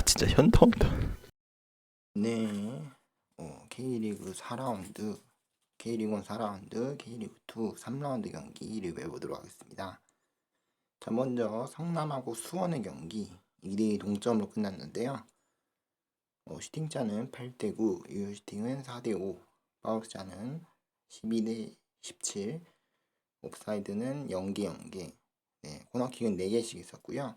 진짜 현타온다. 네, K리그 4라운드, K리그 1 4라운드, K리그 2 3라운드 경기 리뷰해보도록 하겠습니다. 자, 먼저 성남하고 수원의 경기 2대2 동점으로 끝났는데요. 슈팅차는 8대9, 유효슈팅은 4대5, 파울차는 12대17, 옵사이드는 0개 0개, 네, 코너킥은 4개씩 있었고요.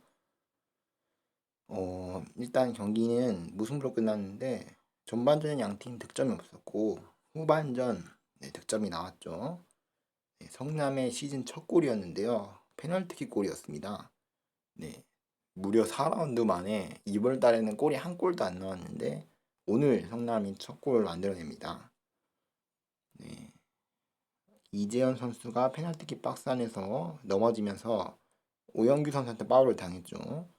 일단 경기는 무승부로 끝났는데 전반전엔 양팀 득점이 없었고 후반전 득점이 나왔죠. 성남의 시즌 첫 골이었는데요. 페널티킥 골이었습니다. 네, 무려 4라운드 만에 이번 달에는 골이 한 골도 안 나왔는데 오늘 성남이 첫 골을 만들어냅니다. 네, 이재현 선수가 페널티킥 박스 안에서 넘어지면서 오영규 선수한테 파울을 당했죠.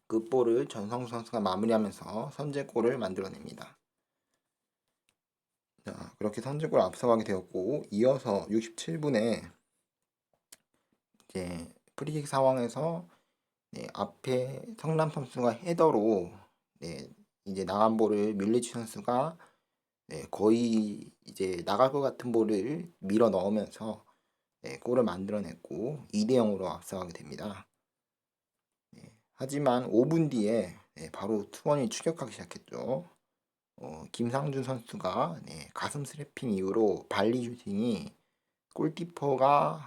그 볼을 전성수 선수가 마무리하면서 선제골을 만들어냅니다. 자, 그렇게 선제골 앞서가게 되었고 이어서 67분에 이제 프리킥 상황에서 앞에 성남 선수가 헤더로 이제 나간 볼을 밀리치 선수가 거의 이제 나갈 것 같은 볼을 밀어 넣으면서 골을 만들어냈고 2대 0으로 앞서가게 됩니다. 하지만 5분 뒤에 바로 투원이 추격하기 시작했죠. 김상준 선수가 가슴 스래핑 이후로 발리 슈팅이 골키퍼가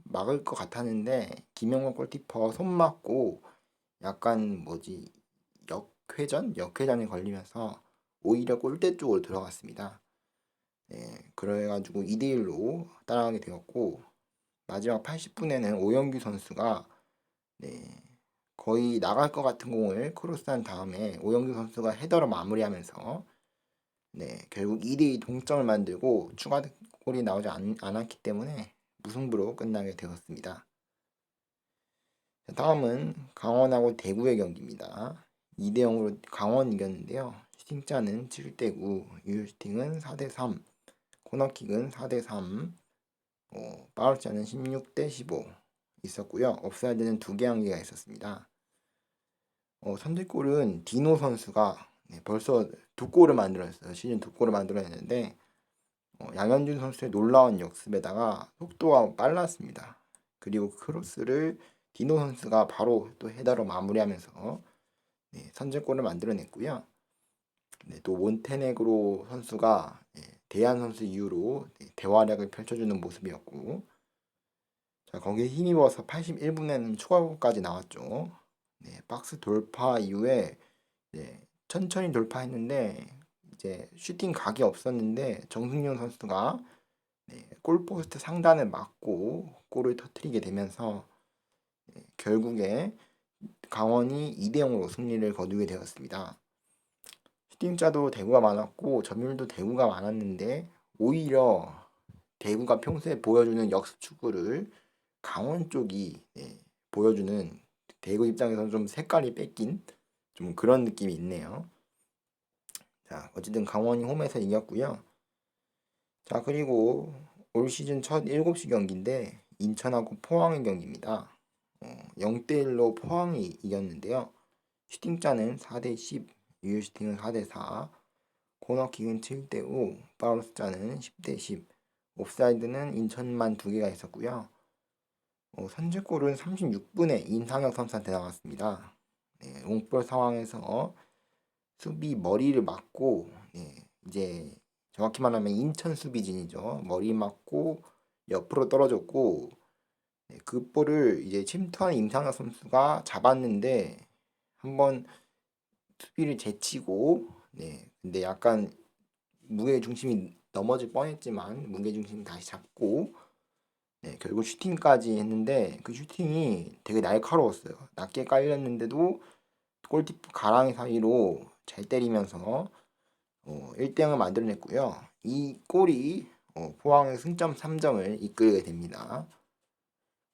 막을 것 같았는데 김영건 골키퍼 손 맞고 약간 역회전이 걸리면서 오히려 골대 쪽으로 들어갔습니다. 그래가지고 2대1로 따라가게 되었고 마지막 80분에는 오영규 선수가 거의 나갈 것 같은 공을 크로스한 다음에 오영규 선수가 헤더로 마무리하면서 결국 2대2 동점을 만들고 추가 골이 나오지 않았기 때문에 무승부로 끝나게 되었습니다. 다음은 강원하고 대구의 경기입니다. 2대 0으로 강원이 이겼는데요. 슈팅차는 7대9, 유효슈팅은 4대3, 코너킥은 4대3, 파울차는 16대15 있었고요. 옵사이드는 2개 한 개가 있었습니다. 선제골은 디노 선수가 벌써 2골을 만들었어요. 시즌 2골을 만들어냈는데 양현준 선수의 놀라운 역습에다가 속도가 빨랐습니다. 그리고 크로스를 디노 선수가 바로 또 헤더로 마무리하면서 선제골을 만들어냈고요. 또 몬테네그로 선수가 대한 선수 이후로 대활약을 펼쳐주는 모습이었고 자, 거기에 힘입어서 81분에는 추가골까지 나왔죠. 박스 돌파 이후에 천천히 돌파했는데 이제 슈팅 각이 없었는데 정승용 선수가 골포스트 상단을 맞고 골을 터뜨리게 되면서 결국에 강원이 2대 0으로 승리를 거두게 되었습니다. 슈팅자도 대구가 많았고 점유율도 대구가 많았는데 오히려 대구가 평소에 보여주는 역습 축구를 강원 쪽이 보여주는 대구 입장에서는 좀 색깔이 뺏긴 좀 그런 느낌이 있네요. 자, 어쨌든 강원이 홈에서 이겼고요. 자, 그리고 올 시즌 첫 7시 경기인데 인천하고 포항의 경기입니다. 0대1로 포항이 이겼는데요. 슈팅짜는 4대10, 유효슈팅은 4대4, 코너킥은 7대5, 파울 숫자는 10대10, 옵사이드는 인천만 2개가 있었고요. 선제골은 36분에 임상혁 선수한테 나왔습니다. 옹볼 상황에서 수비 머리를 맞고 이제 정확히 말하면 인천 수비진이죠. 머리 맞고 옆으로 떨어졌고 그 볼을 이제 침투한 임상혁 선수가 잡았는데 한번 수비를 제치고 근데 약간 무게 중심이 넘어질 뻔했지만 무게 중심 다시 잡고 결국 슈팅까지 했는데 그 슈팅이 되게 날카로웠어요. 낮게 깔렸는데도 골키퍼 가랑이 사이로 잘 때리면서 1대0을 만들어냈고요. 이 골이 포항의 승점 3점을 이끌게 됩니다.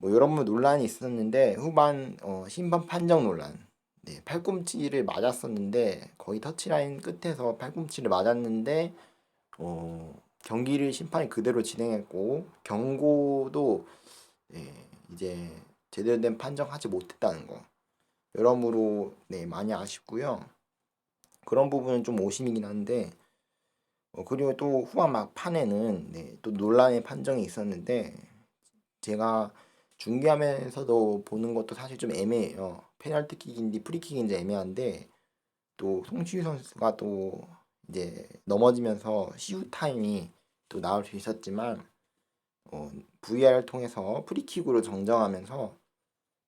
여러분 논란이 있었는데 후반 심판 판정 논란 팔꿈치를 맞았었는데 거의 터치라인 끝에서 팔꿈치를 맞았는데 경기를 심판이 그대로 진행했고 경고도 이제 제대로 된 판정하지 못했다는 거 여러모로 네, 많이 아쉽고요. 그런 부분은 좀 오심이긴 한데 그리고 또 후반 막판에는 네, 또 논란의 판정이 있었는데 제가 중계하면서도 보는 것도 사실 좀 애매해요. 페널티킥인지 프리킥인지 애매한데 또 송시우 선수가 또 이제 넘어지면서 시우 타임이 또 나올 수 있었지만 VR을 통해서 프리킥으로 정정하면서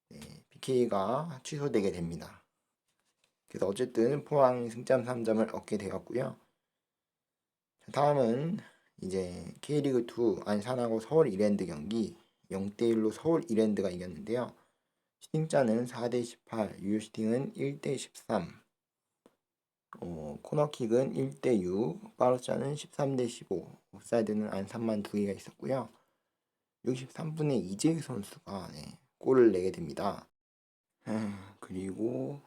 네, PK가 취소되게 됩니다. 그래서 어쨌든 포항이 승점 3점을 얻게 되었고요. 다음은 이제 K리그2 안산하고 서울 이랜드 경기 0대1로 서울 이랜드가 이겼는데요. 슈팅자는 4대18, 유효슈팅은 1대13, 코너킥은 1대6, 파울자는 13대15, 옵사이드는 안산만 2개가 있었고요. 63분에 이재익 선수가 네, 골을 내게 됩니다. 그리고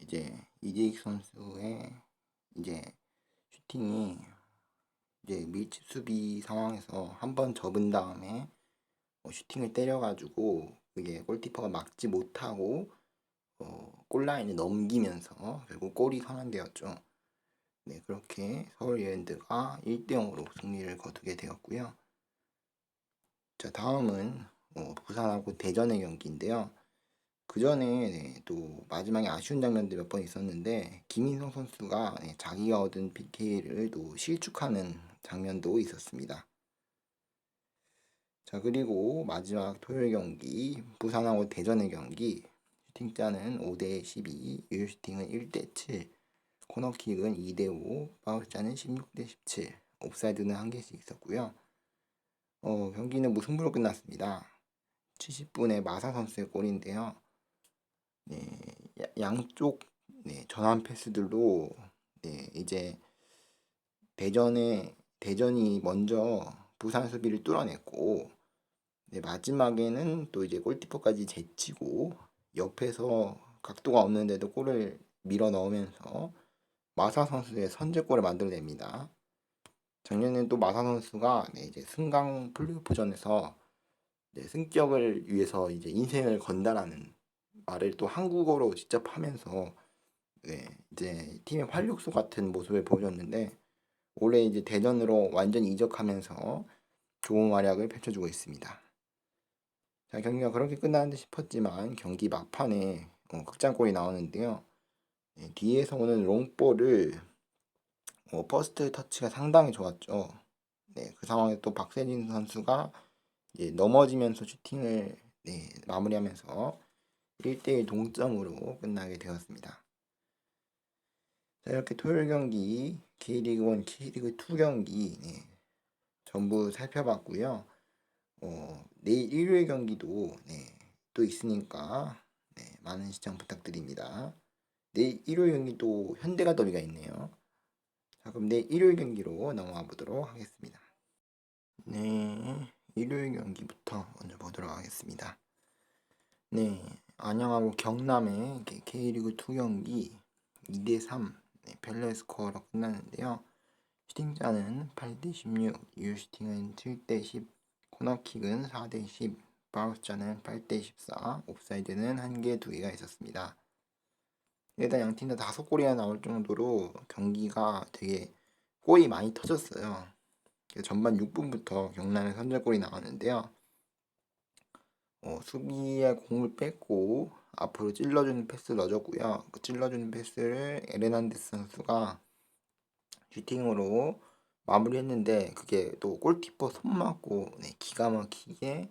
이제 이재익 선수의 이제 슈팅이 이제 밀집 수비 상황에서 한 번 접은 다음에 슈팅을 때려가지고 그게 골키퍼가 막지 못하고 골라인을 넘기면서 결국 골이 선언되었죠. 네, 그렇게 서울 이랜드가 1대0으로 승리를 거두게 되었고요. 자, 다음은 부산하고 대전의 경기인데요. 그 전에 네, 또 마지막에 아쉬운 장면도 몇 번 있었는데 김인성 선수가 네, 자기가 얻은 PK를 또 실축하는 장면도 있었습니다. 자, 그리고 마지막 토요일 경기 부산하고 대전의 경기 슈팅자는 5대12, 유효슈팅은 1대7, 코너킥은 2대5, 파울자는 16대17, 옵사이드는 1개씩 있었고요. 경기는 무승부로 끝났습니다. 70분에 마사 선수의 골인데요. 네, 양쪽 네, 전환 패스들로 네, 이제 대전이 먼저 부산 수비를 뚫어냈고 네, 마지막에는 또 이제 골키퍼까지 제치고 옆에서 각도가 없는데도 골을 밀어 넣으면서 마사 선수의 선제골을 만들어냅니다. 작년에는 또 마사 선수가 네, 이제 승강 플레이오프전에서 네, 승격을 위해서 이제 인생을 건다라는 말을 또 한국어로 직접 하면서 네, 이제 팀의 활력소 같은 모습을 보여줬는데 올해 이제 대전으로 완전히 이적하면서 좋은 활약을 펼쳐주고 있습니다. 자, 경기가 그렇게 끝나는 듯 싶었지만 경기 막판에 극장골이 나오는데요. 네, 뒤에서 오는 롱볼을 퍼스트 터치가 상당히 좋았죠. 네, 그 상황에 또 박세진 선수가 이제 넘어지면서 슈팅을 네, 마무리하면서 1대1 동점으로 끝나게 되었습니다. 자, 이렇게 토요일 경기, K리그1, K리그2 경기 네, 전부 살펴봤고요. 내일 일요일 경기도 네, 또 있으니까 네, 많은 시청 부탁드립니다. 내일 일요일 경기도 현대가 더비가 있네요. 자, 그럼 내일 일요일 경기로 넘어가 보도록 하겠습니다. 네, 일요일 경기부터 먼저 보도록 하겠습니다. 네, 안양하고 경남의 K리그2 경기 2대3 네, 펠레 스코어로 끝났는데요. 슈팅자는 8대16, 유슈팅은 7대10, 코너킥은 4대10, 바우스자는 8대14, 옵사이드는 1개, 2개가 있었습니다. 일단 양팀 다 5골이나 나올 정도로 경기가 되게 골이 많이 터졌어요. 전반 6분부터 경남의 선제골이 나왔는데요. 수비에 공을 뺏고 앞으로 찔러주는 패스 넣어줬고요. 그 찔러주는 패스를 에르난데스 선수가 슈팅으로 마무리했는데 그게 또 골키퍼 손 맞고 네, 기가 막히게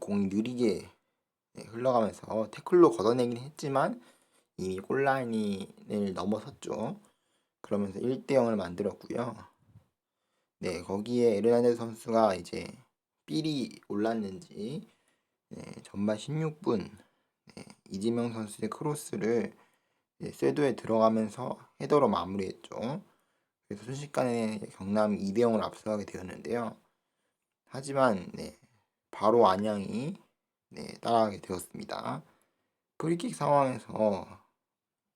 공이 느리게 네, 흘러가면서 태클로 걷어내긴 했지만 이미 골라인을 넘어섰죠. 그러면서 1대0을 만들었고요. 네, 거기에 에르난데스 선수가 이제 삘이 올랐는지 네, 전반 16분 네, 이지명 선수의 크로스를 쇄도에 들어가면서 헤더로 마무리했죠. 그래서 순식간에 경남이 2대0을 앞서가게 되었는데요. 하지만 네, 바로 안양이 네, 따라가게 되었습니다. 프리킥 상황에서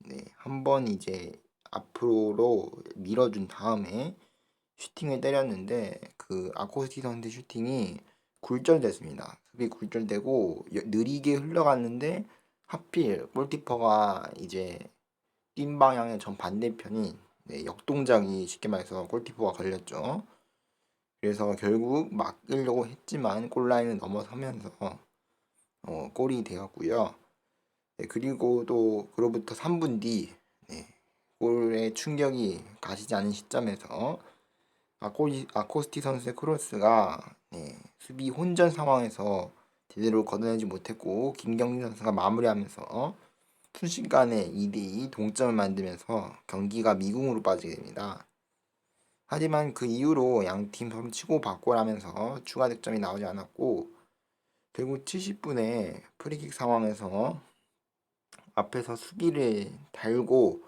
네, 한번 이제 앞으로 밀어준 다음에 슈팅을 때렸는데 그 아코스티 선수 슈팅이 굴절됐습니다. 수비 굴절되고 느리게 흘러갔는데 하필 골키퍼가 이제 뛴 방향의 전 반대편인 역동작이 쉽게 말해서 골키퍼가 걸렸죠. 그래서 결국 막으려고 했지만 골라인을 넘어서면서 골이 되었고요. 그리고 또 그로부터 3분 뒤 골의 충격이 가시지 않은 시점에서 아코스티 선수의 크로스가 수비 혼전 상황에서 제대로 걷어내지 못했고 김경민 선수가 마무리하면서 순식간에 2대2 동점을 만들면서 경기가 미궁으로 빠지게 됩니다. 하지만 그 이후로 양팀 서로 치고받고 하면서 추가 득점이 나오지 않았고 결국 70분에 프리킥 상황에서 앞에서 수비를 달고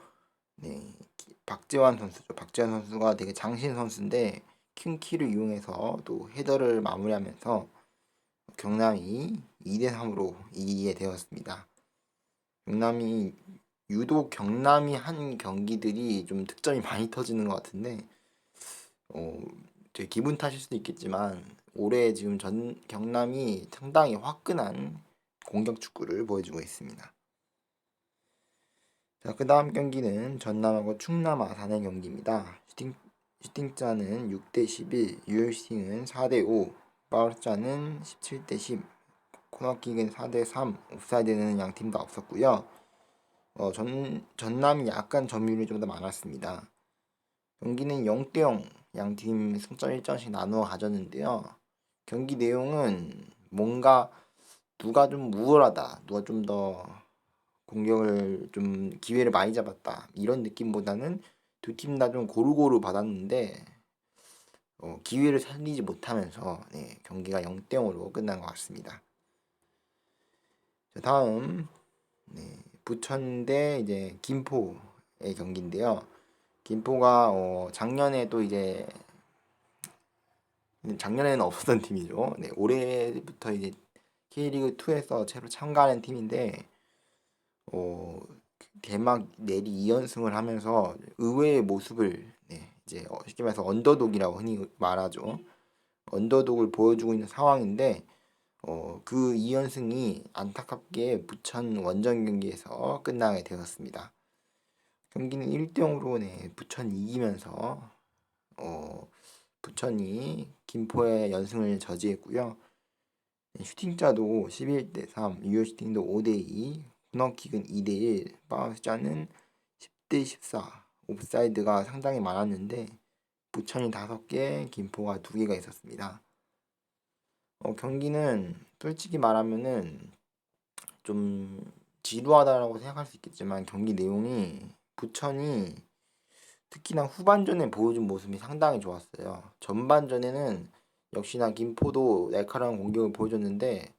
박재환 선수죠. 박재환 선수가 되게 장신 선수인데 큰 키를 이용해서 또 헤더를 마무리하면서 경남이 2대3으로 이기게 되었습니다. 유독 경남이 한 경기들이 좀 득점이 많이 터지는 것 같은데 제 기분 탓일 수도 있겠지만 올해 지금 경남이 상당히 화끈한 공격 축구를 보여주고 있습니다. 자, 그 다음 경기는 전남하고 충남 아산의 경기입니다. 슈팅자는 6대11, 유효슈팅은 4대5, 파울자는 17대10, 코너킥은 4대3, 옵사이드는 양 팀 다 없었고요. 전남이 약간 점유율이 좀 더 많았습니다. 경기는 0대0 양팀 승점 1점씩 나누어 가졌는데요. 경기 내용은 뭔가 누가 좀 우월하다, 누가 좀 더 공격을 좀 기회를 많이 잡았다 이런 느낌보다는 두 팀 다 좀 고루고루 받았는데 기회를 살리지 못하면서 경기가 0대0으로 끝난 것 같습니다. 자, 다음 부천 대 이제 김포의 경기인데요. 김포가 작년에 또 이제 작년에는 없었던 팀이죠. 올해부터 이제 K리그 2에서 새로 참가하는 팀인데 대막 내리 2연승을 하면서 의외의 모습을 이제 쉽게 말해서 언더독이라고 흔히 말하죠. 언더독을 보여주고 있는 상황인데 그 2연승이 안타깝게 부천 원정 경기에서 끝나게 되었습니다. 경기는 1대0으로 부천이 이기면서 부천이 김포의 연승을 저지했고요. 슈팅자도 11대3, 유효슈팅도 5대2, 코너킥은 2대1, 파울자는 10대14, 옵사이드가 상당히 많았는데 부천이 5개, 김포가 2개가 있었습니다. 경기는 솔직히 말하면은 좀 지루하다라고 생각할 수 있겠지만 경기 내용이 부천이 특히나 후반전에 보여준 모습이 상당히 좋았어요. 전반전에는 역시나 김포도 날카로운 공격을 보여줬는데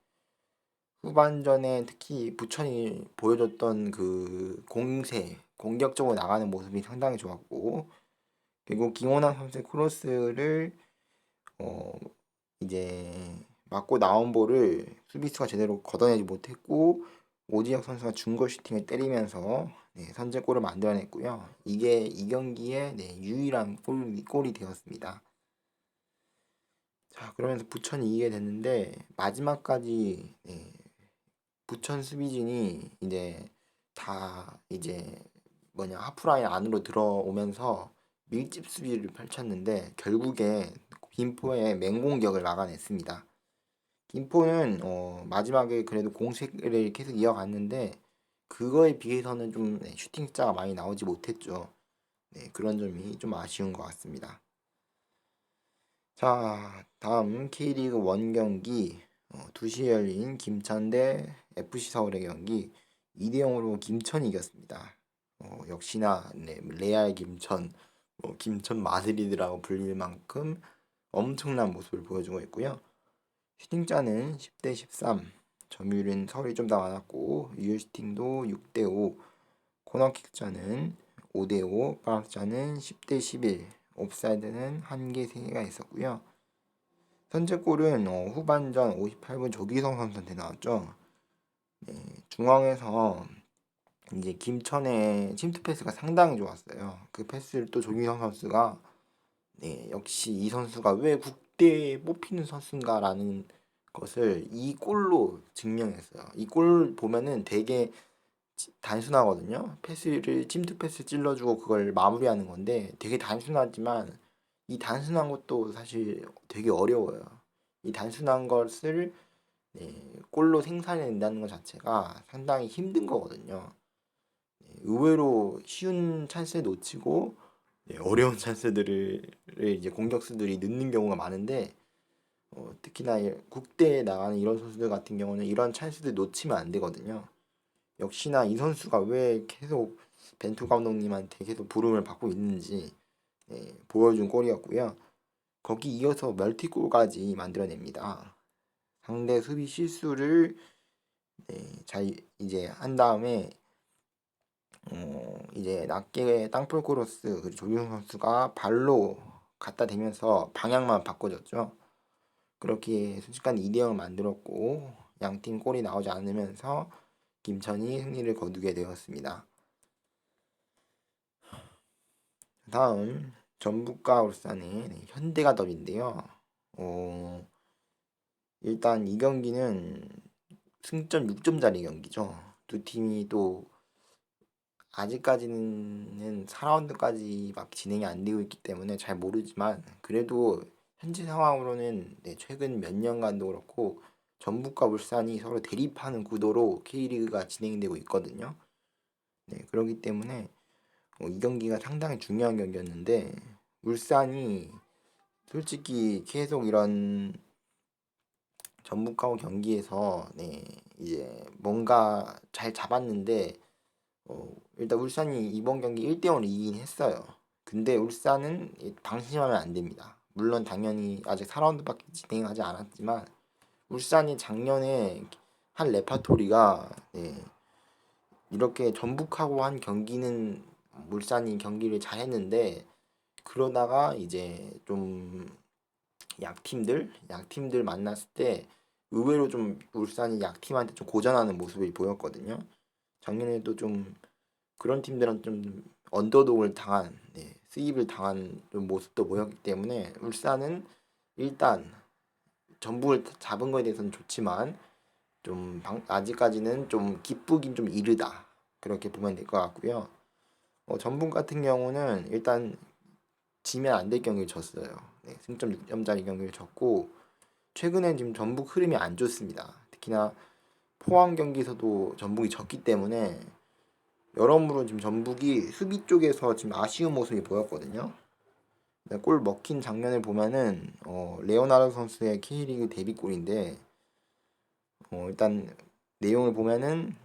후반전에 특히 부천이 보여줬던 그 공격적으로 나가는 모습이 상당히 좋았고 그리고 김호남 선수의 크로스를 이제 맞고 나온 볼을 수비수가 제대로 걷어내지 못했고 오지혁 선수가 중거 슈팅을 때리면서 선제골을 만들어냈고요. 이게 이 경기의 유일한 골이 되었습니다. 자, 그러면서 부천이 이기게 됐는데 마지막까지 부천 수비진이 이제 다 이제 하프라인 안으로 들어오면서 밀집 수비를 펼쳤는데 결국에 김포의 맹공격을 막아냈습니다. 김포는 마지막에 그래도 공세를 계속 이어갔는데 그거에 비해서는 좀 슈팅 숫자가 많이 나오지 못했죠. 그런 점이 좀 아쉬운 것 같습니다. 자, 다음 K리그 1 경기 2시에 열린 김천 대 FC 서울의 경기 2대0으로 김천이 이겼습니다. 역시나 레알 김천, 김천 마드리드라고 불릴 만큼 엄청난 모습을 보여주고 있고요. 슈팅자는 10대13, 점유율은 서울이 좀 더 많았고 유효슈팅도 6대5, 코너킥자는 5대5, 바람자는 10대11, 옵사이드는 1개, 3개가 있었고요. 선제골은 후반전 58분 조기성 선수한테 나왔죠. 중앙에서 이제 김천의 침투 패스가 상당히 좋았어요. 그 패스를 또 조기성 선수가 역시 이 선수가 왜 국대에 뽑히는 선수인가라는 것을 이 골로 증명했어요. 이 골 보면은 되게 단순하거든요. 패스를 침투 패스 찔러주고 그걸 마무리하는 건데 되게 단순하지만 이 단순한 것도 사실 되게 어려워요. 이 단순한 것을 골로 생산해낸다는 것 자체가 상당히 힘든 거거든요. 의외로 쉬운 찬스를 놓치고 어려운 찬스들을 이제 공격수들이 넣는 경우가 많은데 특히나 국대에 나가는 이런 선수들 같은 경우는 이런 찬스들 놓치면 안 되거든요. 역시나 이 선수가 왜 계속 벤투 감독님한테 계속 부름을 받고 있는지 보여준 골이었고요. 거기 이어서 멀티골까지 만들어냅니다. 상대 수비 실수를 잘 이제 한 다음에 이제 낮게 땅볼 크로스 그리고 조윤성 선수가 발로 갖다 대면서 방향만 바꿔줬죠. 그렇게 순식간 2대0을 만들었고 양팀 골이 나오지 않으면서 김천이 승리를 거두게 되었습니다. 다음 전북과 울산의 현대가 더비인데요. 일단 이 경기는 승점 6점짜리 경기죠. 두 팀이 또 아직까지는 4라운드까지 막 진행이 안 되고 있기 때문에 잘 모르지만 그래도 현재 상황으로는 최근 몇 년간도 그렇고 전북과 울산이 서로 대립하는 구도로 K리그가 진행되고 있거든요. 그렇기 때문에 이 경기가 상당히 중요한 경기였는데 울산이 솔직히 계속 이런 전북하고 경기에서 이제 뭔가 잘 잡았는데 일단 울산이 이번 경기 1대0으로 이기긴 했어요. 근데 울산은 방심하면 안 됩니다. 물론 당연히 아직 4라운드밖에 진행하지 않았지만 울산이 작년에 한 레파토리가 이렇게 전북하고 한 경기는 울산이 경기를 잘했는데 그러다가 이제 좀 약팀들 만났을 때 의외로 좀 울산이 약팀한테 좀 고전하는 모습을 보였거든요. 작년에도 좀 그런 팀들은 좀 언더독을 당한 수입을 당한 좀 모습도 보였기 때문에 울산은 일단 전북을 잡은 거에 대해서는 좋지만 좀 아직까지는 좀 기쁘긴 좀 이르다 그렇게 보면 될 것 같고요. 전북 같은 경우는 일단 지면 안 될 경기를 졌어요. 승점 6점짜리 경기를 졌고 최근에 지금 전북 흐름이 안 좋습니다. 특히나 포항 경기에서도 전북이 졌기 때문에 여러모로 지금 전북이 수비 쪽에서 지금 아쉬운 모습이 보였거든요. 골 먹힌 장면을 보면은 레오나르도 선수의 K리그 데뷔골인데 일단 내용을 보면은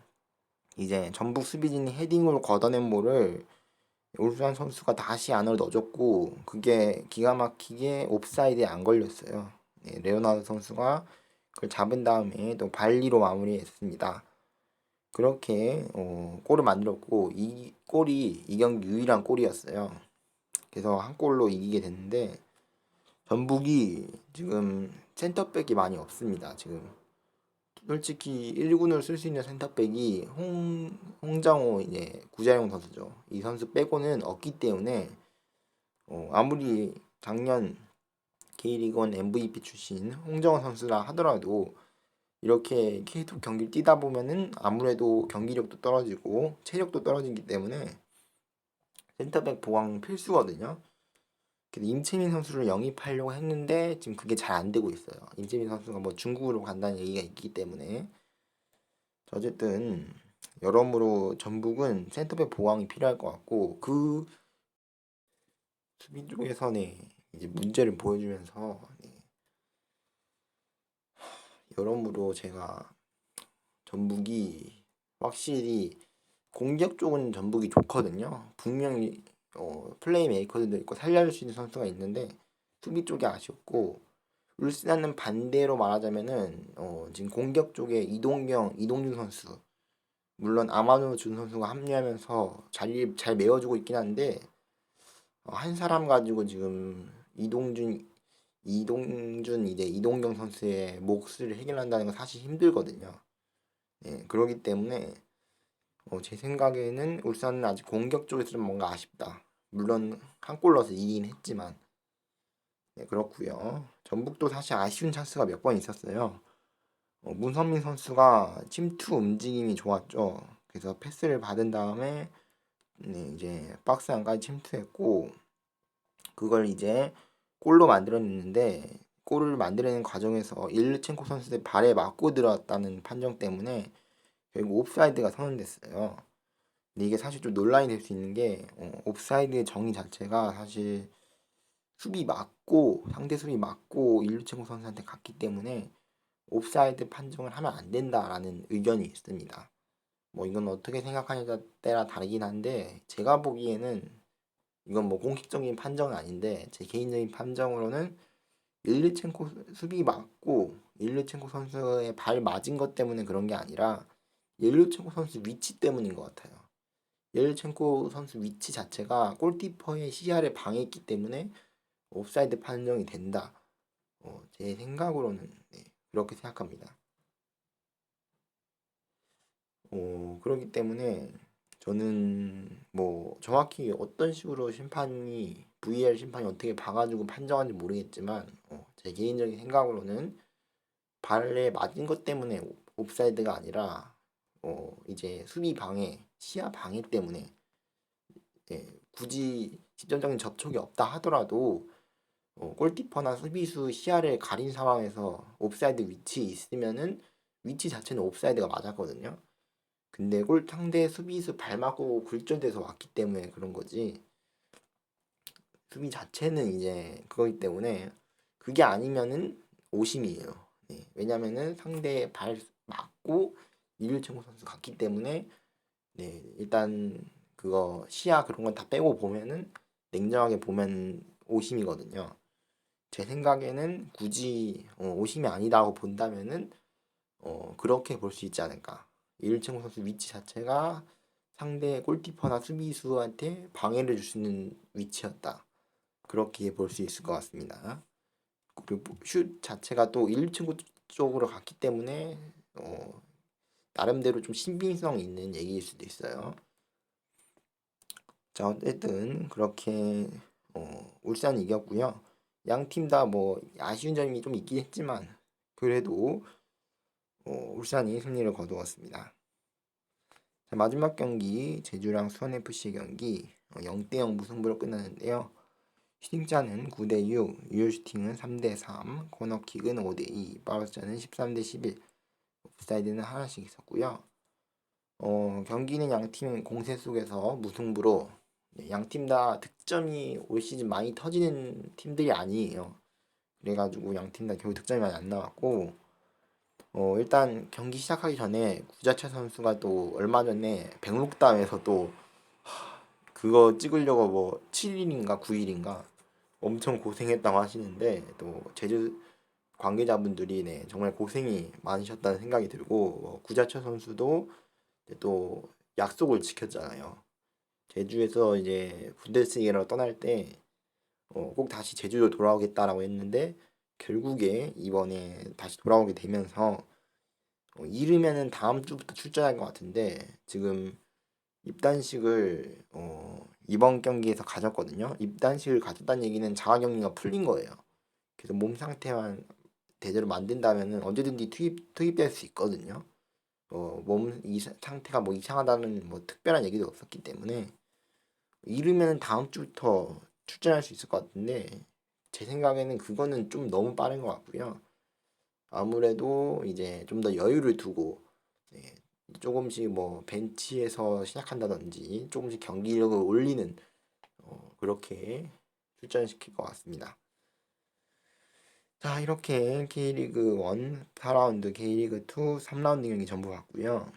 이제 전북 수비진이 헤딩으로 걷어낸 볼을 울산 선수가 다시 안으로 넣어줬고 그게 기가 막히게 옵사이드에 안 걸렸어요. 레오나르도 선수가 그걸 잡은 다음에 또 발리로 마무리했습니다. 그렇게 골을 만들었고 이 골이 이 경기 유일한 골이었어요. 그래서 한 골로 이기게 됐는데 전북이 지금 센터백이 많이 없습니다. 지금 솔직히 1군으로 쓸 수 있는 센터백이 홍정호 이제 구자용 선수죠. 이 선수 빼고는 없기 때문에 아무리 작년 K리그1 MVP 출신 홍정호 선수라 하더라도 이렇게 K2 경기를 뛰다 보면은 아무래도 경기력도 떨어지고 체력도 떨어지기 때문에 센터백 보강 필수거든요. 그래서 임채민 선수를 영입하려고 했는데 지금 그게 잘 안 되고 있어요. 임채민 선수가 뭐 중국으로 간다는 얘기가 있기 때문에 어쨌든 여러모로 전북은 센터백 보강이 필요할 것 같고 그 수비 쪽에서는 이제 문제를 보여주면서 여러모로 제가 전북이 확실히 공격 쪽은 전북이 좋거든요. 분명히 플레이메이커들도 있고 살려줄 수 있는 선수가 있는데 수비 쪽이 아쉬웠고 울산은 반대로 말하자면은 지금 공격 쪽에 이동준 선수 물론 아마노 준 선수가 합류하면서 자리를 잘 메워주고 있긴 한데 한 사람 가지고 지금 이동준 이제 이동경 선수의 몫을 해결한다는 건 사실 힘들거든요. 그러기 때문에 제 생각에는 울산은 아직 공격 쪽에서 좀 뭔가 아쉽다. 물론 한 골 넣어서 이기긴 했지만 그렇고요. 전북도 사실 아쉬운 찬스가 몇 번 있었어요. 문선민 선수가 침투 움직임이 좋았죠. 그래서 패스를 받은 다음에 이제 박스 안까지 침투했고 그걸 이제 골로 만들어냈는데 골을 만들어내는 과정에서 일르첸코 선수의 발에 맞고 들어왔다는 판정 때문에 결국 옵사이드가 선언됐어요. 근데 이게 사실 좀 논란이 될 수 있는 게 옵사이드의 정의 자체가 사실 수비 맞고 상대 수비 맞고 일루첸코 선수한테 갔기 때문에 옵사이드 판정을 하면 안 된다라는 의견이 있습니다. 뭐 이건 어떻게 생각하냐에 따라 다르긴 한데 제가 보기에는 이건 뭐 공식적인 판정은 아닌데 제 개인적인 판정으로는 일르첸코 수비 맞고 일르첸코 선수의 발 맞은 것 때문에 그런 게 아니라 일르첸코 선수 위치 때문인 것 같아요. 일르첸코 선수 위치 자체가 골키퍼의 시야를 방해했기 때문에 옵사이드 판정이 된다. 제 생각으로는 네, 그렇게 생각합니다. 그렇기 때문에 저는 뭐 정확히 어떤 식으로 심판이 VAR 심판이 어떻게 봐가지고 판정하는지 모르겠지만 제 개인적인 생각으로는 발에 맞은 것 때문에 옵사이드가 아니라 이제 수비 방해, 시야 방해 때문에 예, 굳이 직접적인 접촉이 없다 하더라도 골키퍼나 수비수 시야를 가린 상황에서 옵사이드 위치 있으면은 위치 자체는 옵사이드가 맞았거든요. 근데 골 상대 수비수 발 맞고 굴절돼서 왔기 때문에 그런 거지. 수비 자체는 이제 그거기 때문에 그게 아니면은 오심이에요. 네, 왜냐면은 상대 발 맞고 이일체고 선수 갔기 때문에 네, 일단 그거 시야 그런 건 다 빼고 보면은 냉정하게 보면 오심이거든요. 제 생각에는 굳이 오심이 아니라고 본다면은 그렇게 볼 수 있지 않을까. 이일체고 선수 위치 자체가 상대 골키퍼나 수비수한테 방해를 줄 수 있는 위치였다. 그렇게 볼 수 있을 것 같습니다. 그리고 슛 자체가 또 1층구 쪽으로 갔기 때문에 나름대로 좀 신빙성 있는 얘기일 수도 있어요. 자, 어쨌든 그렇게 울산이 이겼고요. 양 팀 다 뭐 아쉬운 점이 좀 있긴 했지만 그래도 울산이 승리를 거두었습니다. 자, 마지막 경기 제주랑 수원FC 경기 0대0 무승부로 끝났는데요. 슈팅차는 9대6, 유효슈팅은 3대3, 코너킥은 5대2, 바우스차는 13대11, 옵사이드는 하나씩 있었고요. 경기는 양팀 공세 속에서 무승부로 양팀 다 득점이 올 시즌 많이 터지는 팀들이 아니에요. 그래가지고 양팀 다 결국 득점이 많이 안 나왔고 일단 경기 시작하기 전에 구자철 선수가 또 얼마 전에 백록담에서 또 그거 찍으려고 뭐 7일인가 9일인가 엄청 고생했다고 하시는데 또 제주 관계자분들이 네, 정말 고생이 많으셨다는 생각이 들고 구자철 선수도 또 약속을 지켰잖아요. 제주에서 이제 분데스리가로 떠날 때 꼭 다시 제주로 돌아오겠다라고 했는데 결국에 이번에 다시 돌아오게 되면서 이르면은 다음 주부터 출전할 것 같은데 지금 입단식을 이번 경기에서 가졌거든요. 입단식을 가졌다는 얘기는 자가격리가 풀린 거예요. 그래서 몸 상태만 제대로 만든다면은 언제든지 투입될 수 있거든요. 몸 상태가 뭐 이상하다는 뭐 특별한 얘기도 없었기 때문에 이르면 다음 주부터 출전할 수 있을 것 같은데 제 생각에는 그거는 좀 너무 빠른 것 같고요. 아무래도 이제 좀 더 여유를 두고 네, 조금씩 뭐 벤치에서 시작한다든지 조금씩 경기력을 올리는 그렇게 출전시킬 것 같습니다. 자, 이렇게 K리그 1 4라운드, K리그 2 3라운드 경기 전부 봤고요.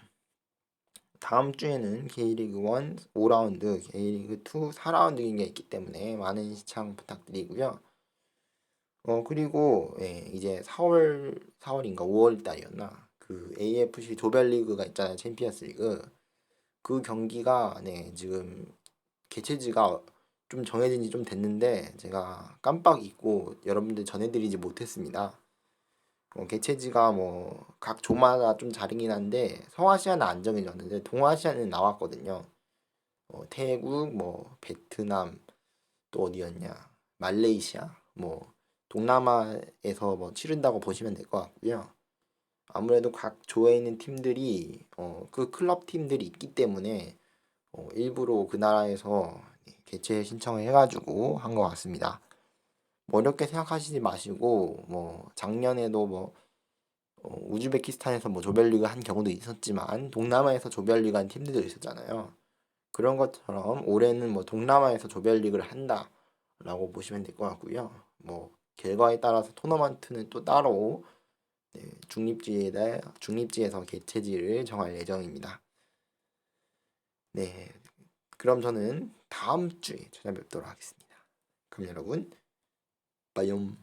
다음 주에는 K리그 1 5라운드, K리그 2 4라운드 경기가 있기 때문에 많은 시청 부탁드리고요. 그리고 이제 4월인가 5월 달이었나 그 AFC 조별리그가 있잖아요. 챔피언스 리그. 그 경기가 지금 개최지가 좀 정해진 지 좀 됐는데 제가 깜빡 잊고 여러분들 전해드리지 못했습니다. 개최지가 뭐 각 조마다 좀 다르긴 한데 서아시아는 안 정해졌는데 동아시아는 나왔거든요. 태국, 뭐 베트남, 또 어디였냐, 말레이시아, 뭐 동남아에서 뭐 치른다고 보시면 될 것 같고요. 아무래도 각 조에 있는 팀들이 그 클럽 팀들이 있기 때문에 일부러 그 나라에서 개최 신청을 해가지고 한 것 같습니다. 뭐 어렵게 생각하시지 마시고 뭐 작년에도 뭐 우즈베키스탄에서 뭐 조별리그 한 경우도 있었지만 동남아에서 조별리그 한 팀들도 있었잖아요. 그런 것처럼 올해는 뭐 동남아에서 조별리그를 한다라고 보시면 될 것 같고요. 뭐 결과에 따라서 토너먼트는 또 따로 중립지에서 개최지를 정할 예정입니다. 네, 그럼 저는 다음 주에 찾아뵙도록 하겠습니다. 그럼 여러분, 빠이옴.